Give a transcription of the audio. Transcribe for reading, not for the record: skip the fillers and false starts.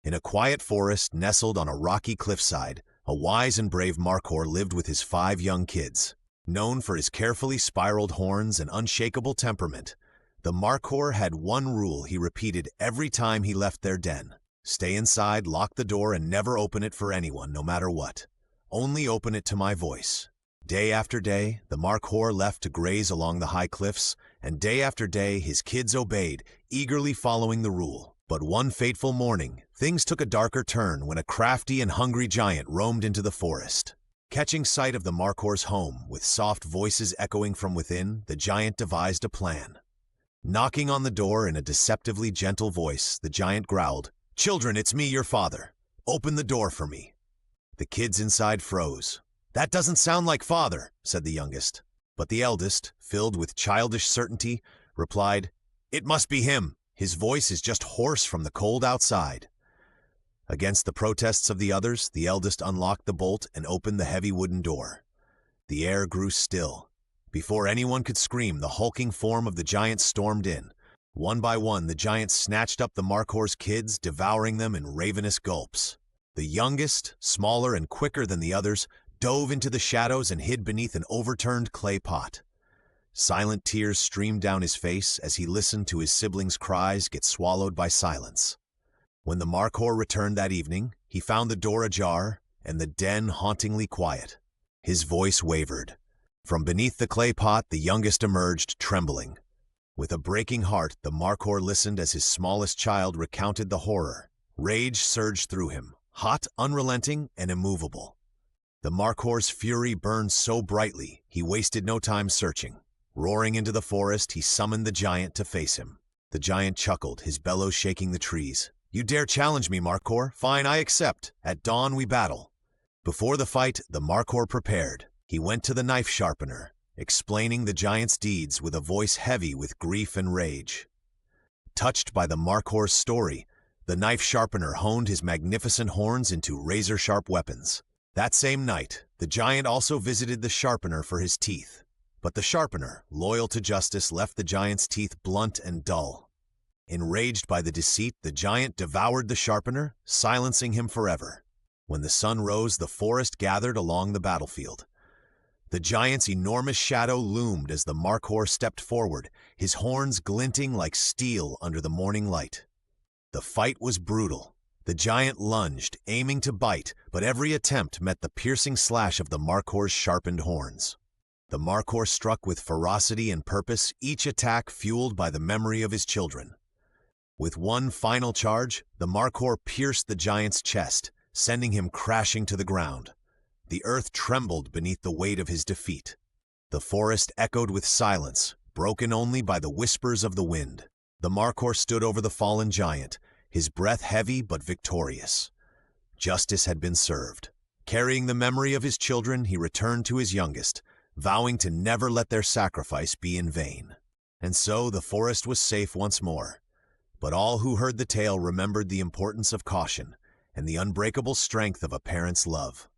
In a quiet forest nestled on a rocky cliffside, a wise and brave Markhor lived with his 5 young kids. Known for his carefully spiraled horns and unshakable temperament, the Markhor had one rule he repeated every time he left their den. Stay inside, lock the door, and never open it for anyone, no matter what. Only open it to my voice. Day after day, the Markhor left to graze along the high cliffs, and day after day his kids obeyed, eagerly following the rule. But one fateful morning, things took a darker turn when a crafty and hungry giant roamed into the forest. Catching sight of the Markhor's home, with soft voices echoing from within, the giant devised a plan. Knocking on the door in a deceptively gentle voice, the giant growled, "Children, it's me, your father. Open the door for me." The kids inside froze. "That doesn't sound like father," said the youngest. But the eldest, filled with childish certainty, replied, "It must be him. His voice is just hoarse from the cold outside." Against the protests of the others, the eldest unlocked the bolt and opened the heavy wooden door. The air grew still. Before anyone could scream, the hulking form of the giant stormed in. One by one, the giant snatched up the Markhor's kids, devouring them in ravenous gulps. The youngest, smaller and quicker than the others, dove into the shadows and hid beneath an overturned clay pot. Silent tears streamed down his face as he listened to his siblings' cries get swallowed by silence. When the Markhor returned that evening, he found the door ajar and the den hauntingly quiet. His voice wavered. From beneath the clay pot, the youngest emerged, trembling. With a breaking heart, the Markhor listened as his smallest child recounted the horror. Rage surged through him, hot, unrelenting, and immovable. The Markhor's fury burned so brightly, he wasted no time searching. Roaring into the forest, he summoned the giant to face him. The giant chuckled, his bellows shaking the trees. "You dare challenge me, Markhor? Fine, I accept. At dawn we battle." Before the fight, the Markhor prepared. He went to the knife sharpener, explaining the giant's deeds with a voice heavy with grief and rage. Touched by the Markhor's story, the knife sharpener honed his magnificent horns into razor-sharp weapons. That same night, the giant also visited the sharpener for his teeth. But the sharpener, loyal to justice, left the giant's teeth blunt and dull. Enraged by the deceit, the giant devoured the sharpener, silencing him forever. When the sun rose, the forest gathered along the battlefield. The giant's enormous shadow loomed as the Markhor stepped forward, his horns glinting like steel under the morning light. The fight was brutal. The giant lunged, aiming to bite, but every attempt met the piercing slash of the Markhor's sharpened horns. The Markhor struck with ferocity and purpose, each attack fueled by the memory of his children. With one final charge, the Markhor pierced the giant's chest, sending him crashing to the ground. The earth trembled beneath the weight of his defeat. The forest echoed with silence, broken only by the whispers of the wind. The Markhor stood over the fallen giant, his breath heavy but victorious. Justice had been served. Carrying the memory of his children, he returned to his youngest, vowing to never let their sacrifice be in vain. And so the forest was safe once more. But all who heard the tale remembered the importance of caution and the unbreakable strength of a parent's love.